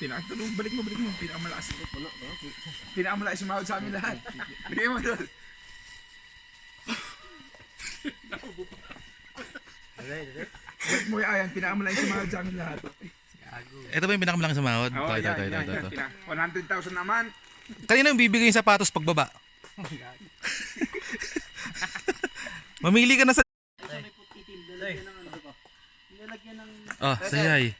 Pinakatulong, balik mo. Pinakamalakas. Pinakamalakas sumahod sa amin lahat. Bigay mo doon. Balik mo yan, pinakamalakas sumahod sa amin lahat. Ito ba yung pinakamalang sumahod? Oo, Ito. yan. 100,000 naman. Kanina yung bibigay yung sapatos pagbaba. Mamili ka na sa... Oh, sayay.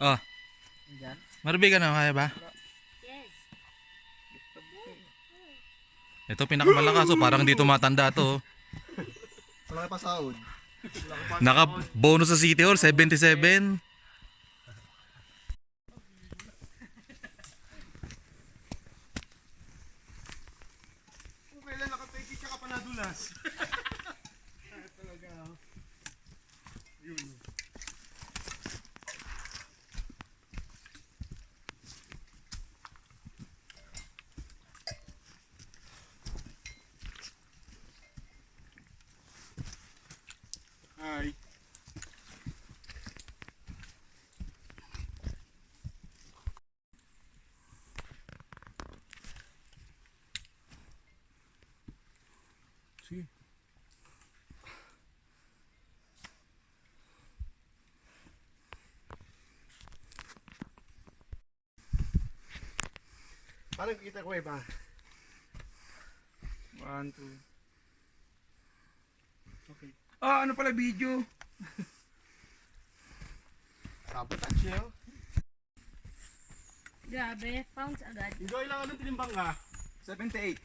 Oh. Marbi ka na, kaya ba? Ito pinakamalakas, so parang hindi tumatanda to. Wala pa sahod. Naka bonus sa City Hall 77. Kailan nakapagkik ka pa nadulas? Talaga. Yun. Hi. Sige. Paano kita ko ba? 1, 2. Okay. Ah, ano pala video? Sabotage niya. Grabe, pounds agad. Enjoy lang anong tinimbang ka? 78.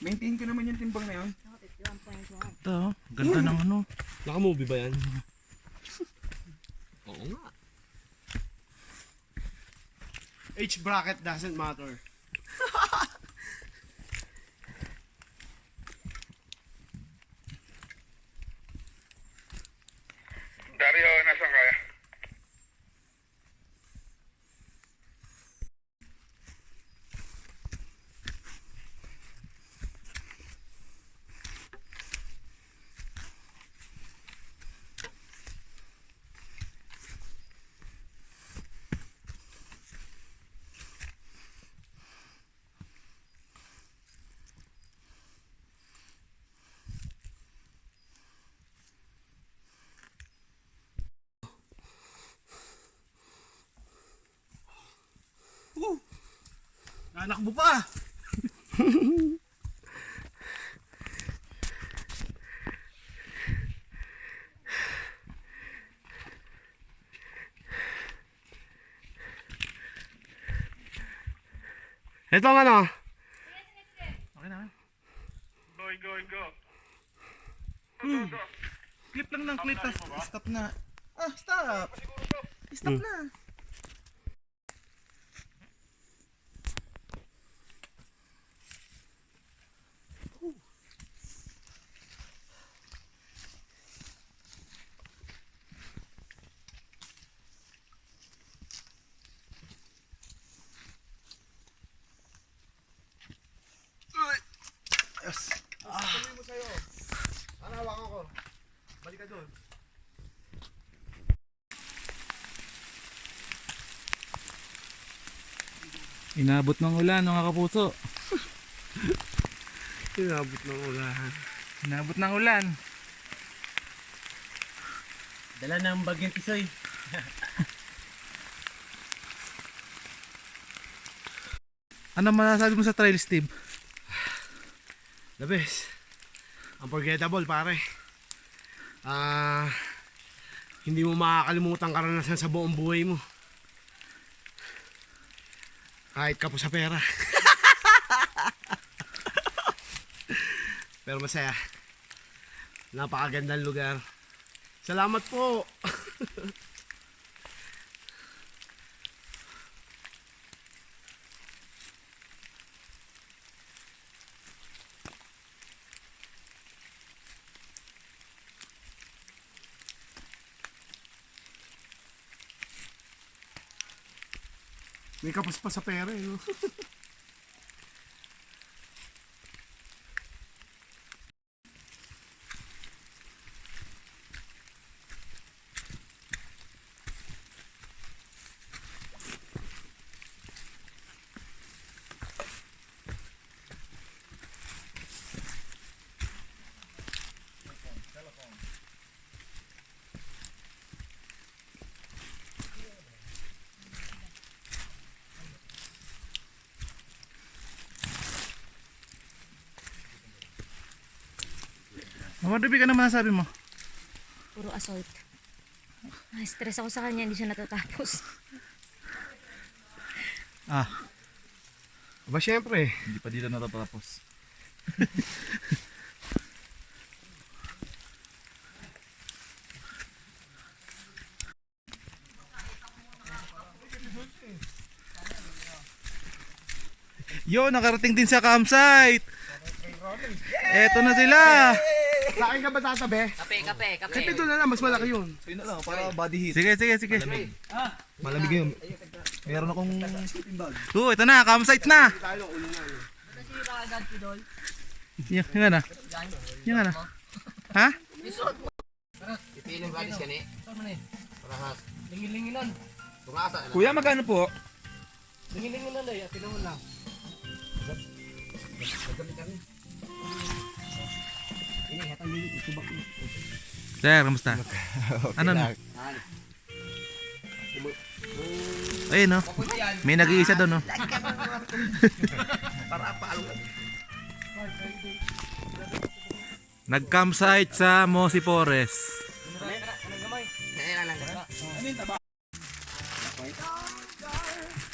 Maintain ko naman yung timbang na yun. Ako, 51.1. Ito, ganda ng ano. Naka-movie ba yan? Oo nga. H bracket doesn't matter. Dario, nasan kaya? Anak mo pa! Ito ang ano? Okay na. Go. Clip lang ng clip, tas stop na. Ah, stop! Stop na. Yes! Tuloy mo sa'yo. Ano hawakan ko? Balik ka doon. Inabot ng ulan, mga kapuso. Inabot ng ulan. Inabot ng ulan. Dala ng bagyong tisoy. Ano masasabi mo sa trail, Steve? The best. Unforgettable, pare. Hindi mo makakalimutan karanasan sa buong buhay mo. Kahit ka po sa pera. Pero masaya. Napakagandang lugar. Salamat po. May kapos pa sa pera eh, no? Mother B, ano masasabi mo? Puro assault. Stress ako sa kanya, hindi siya natatapos. Ah, Aba, syempre. hindi pa dito natatapos. Yo, nakarating din sa campsite. Eto na sila. Sa akin ka ba tatabi? Kape. Kasi doon na lang, mas malaki yun. Yun na lang, para body heat. Sige. Malamig yun. Meron akong ito na, campsite na. Yan na. Yan na. Ha? Ipiling balis ka ni. Parahas. Lingin-linginan. Tungasa. Kuya, magkano po? Lingin-linginan ay, pinahon lang. Sir, kamusta? Ano na? Ayun no. May nag-iisa doon no. Nag-campsite sa Mosi Forest.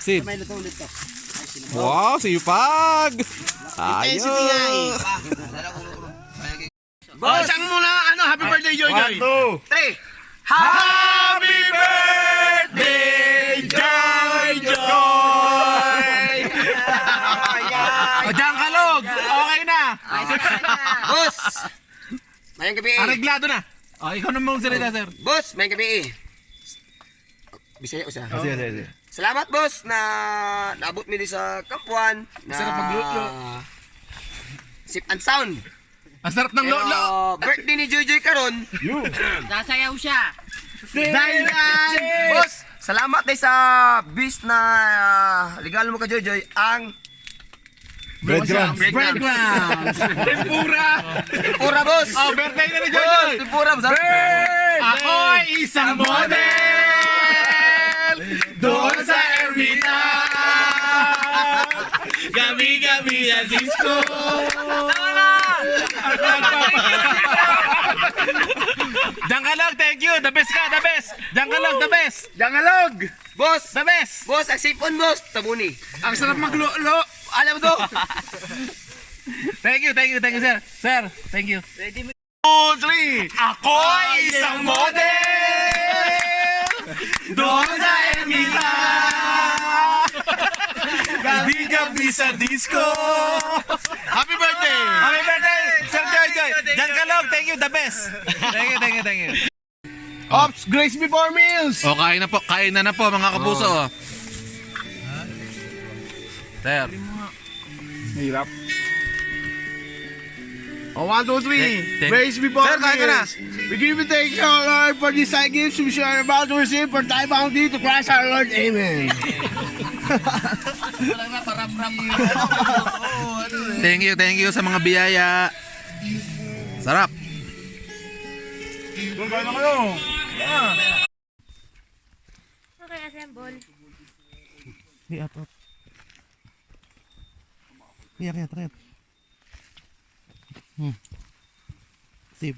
Sid. Wow, sipag! Ayos! Boss, ang muna, happy birthday, Joy Joy. 1, 2, 3. Happy birthday, Joy Joy! O, Diyan Kalog! Okay na! Boss! Mayang gabi. Areglado na! O, ikaw naman salita, sir. Boss, mayang gabi. Bisaya ko sa. Sige. Salamat, boss, na naabot mo din sa Kampuan. Sarap magluto. Sip and sound. Ang sarap ng Pero, lolo! birthday ni Joy Joy karon. Sasayaw siya. Dahil boss, salamat din sa bis na regalo mo ka Joy Joy ang Breadcrumbs! Tempura, boss. Oh, birthday na ni Joy Boss, Joy! tempura, boss. Ako ay isang model! Doon sa Ermita! Gabi-gabi sa disco! Diyan ka lang, thank you! The best ka, the best! Diyan ka lang, the best! Dangalog! Boss, The best! boss, ang sipon, boss. Tabuni. Ang sarap magluto! Alam mo to? Thank you, sir! Sir, thank you! 2, 3! Ako ay isang model! Doon sa Ermita! Gabi-gabi sa disco! Happy birthday! Happy birthday! Sir Joy Joy! Diyan ka lang, thank you, the best! Thank you! Ops, grace before meals. O, kain na po mga kapuso. Sir. Mahirap. Oh, 1, 2, 3. Grace before Sir, kain ka na. We give you thanks, O Lord, for these side gifts we are about to receive for thy bounty to Christ our Lord. Amen. Thank you sa mga biyaya. Sarap. Okay, assemble. Iyak. Sip.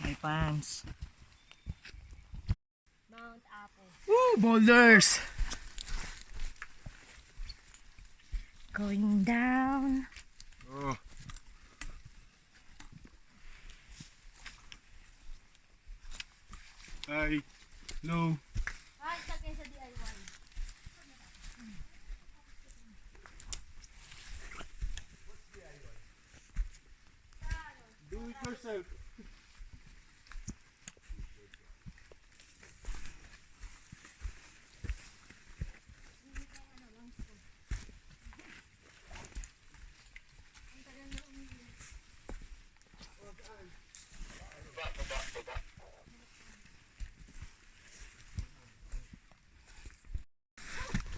My pants. Mount Apple. Woo, boulders. Going down. Hi. No. Ay, sakay sa DIY. Do it yourself.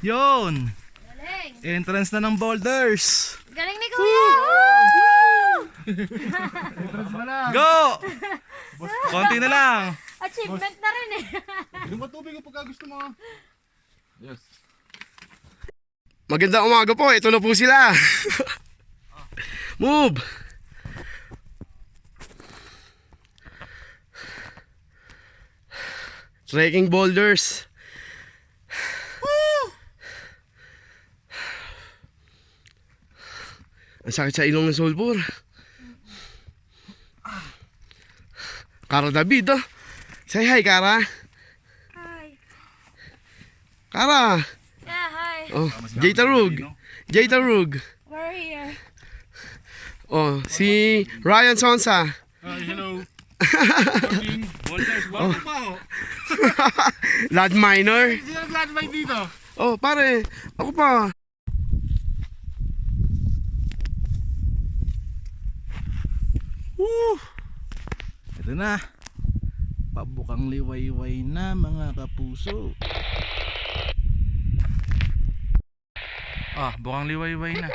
Yun. Galing. Entrance na ng boulders. Galing ni Kuya! Go! Konti na lang. Achievement na rin eh. Magandang umaga po. Ito na po sila. Move. Trekking boulders. Ang sakit sa ilong ng sulpur. Kara David, oh. Say hi, Kara. Hi. Kara. Yeah, hi. Oh, Jay Tarug. Jay Tarug. We're here. Oh, si Ryan Sonsa. Hello. Boulders, bakit pa ho? Lad Minor. Sino nag-landmine dito? Oh, pare. Ako pa. Woo! Ito na. Pabukang liwayway na mga kapuso. Ah, bukang liwayway na.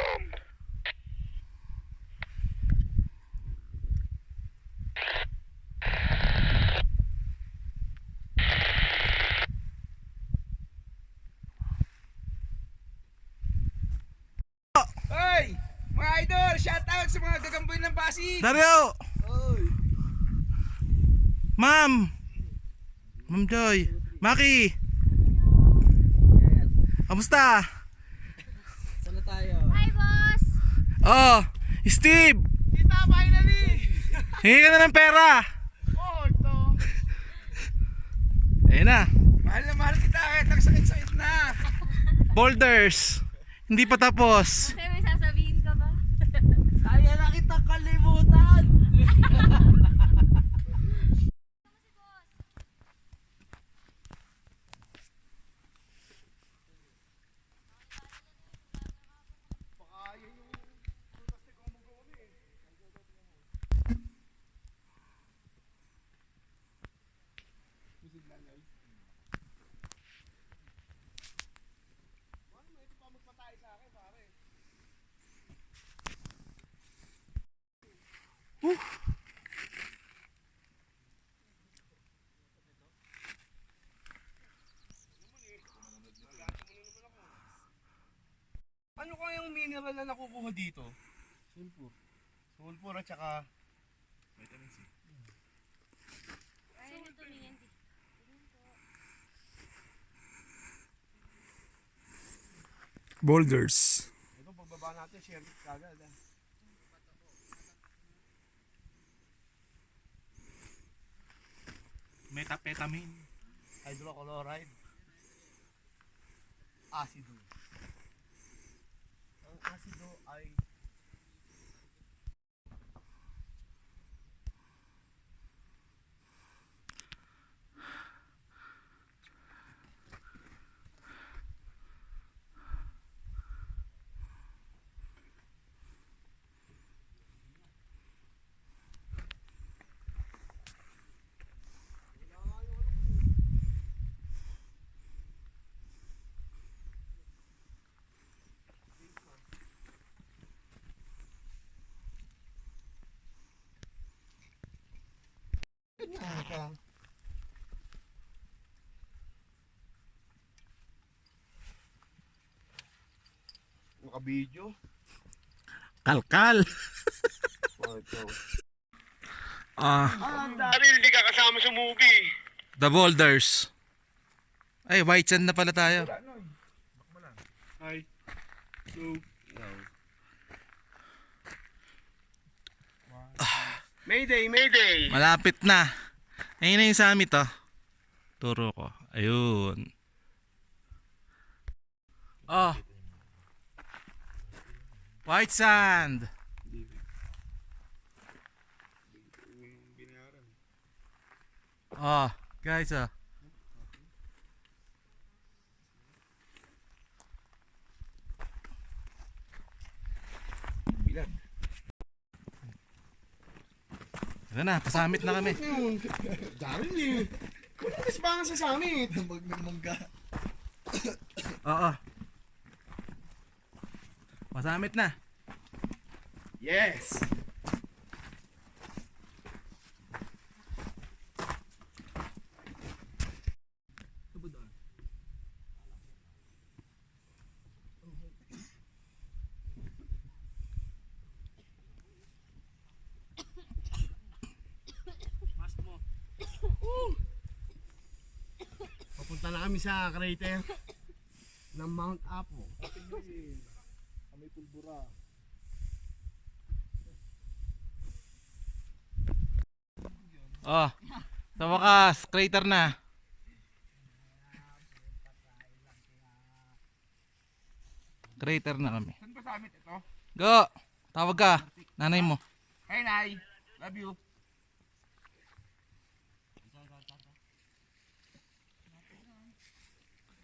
Hoy! Mga idol, shoutout sa mga gagamboy ng Pasig! Dario! Ma'am! Ma'am Joy! Maki! Kamusta? Hi, boss! Oh! Steve! Kita, finally! Hingi ka na ng pera! Oh, ito! Ayun na! Mahal na mahal kita kahit ang sakit-sakit na! Boulders! Hindi pa tapos! Kasi may sasabihin ka ba? Kaya na kita kalimutan. Ano kayang mineral na nakukuha dito? Sulfur. Sulfur at saka Ayun ito tingin. Boulders. ito pagbaba natin, share it kagad. Methamphetamine. Hydrochloride. Asido. Ang asido ay naka-video. Kalkal! Oh, ito. Dahil hindi ka kasama sa movie. The Boulders. Ay, white sand na pala tayo. Hi. So, Mayday, Mayday. Malapit na. Ayun na yung summit, oh. Turo ko. Ayun. Oh. White sand. Oh, guys, oh. Ito na, pasamit na kami. Darin eh. Kumakas ba nga sa summit? Oo. Pasamit na. Yes! Papunta na kami sa crater ng Mount Apo. Oh, sa wakas, crater na. Crater na kami. Saan pa summit ito? Go! Tawag ka, nanay mo. Hey, Nay! Love you!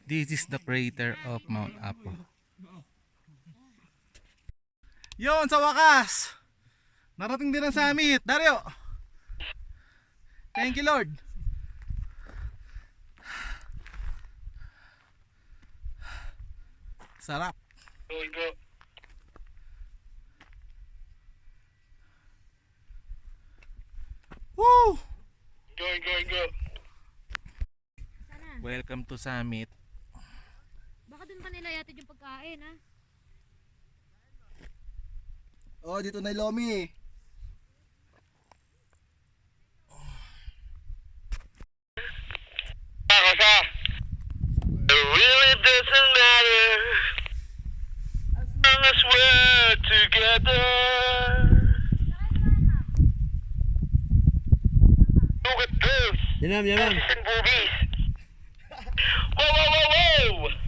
This is the crater of Mount Apo. Yon, sa wakas! Narating din ang summit. Dario! Thank you, Lord. Sarap. Woo! Sana. Welcome to summit. Baka dun pa nila yatid yung pagkain, ha? Oh, dito na yung Lomi. It really doesn't matter as long as we're together. Look at this Yan ma'am, yan ma'am. and boobies. Whoa, whoa, whoa, whoa!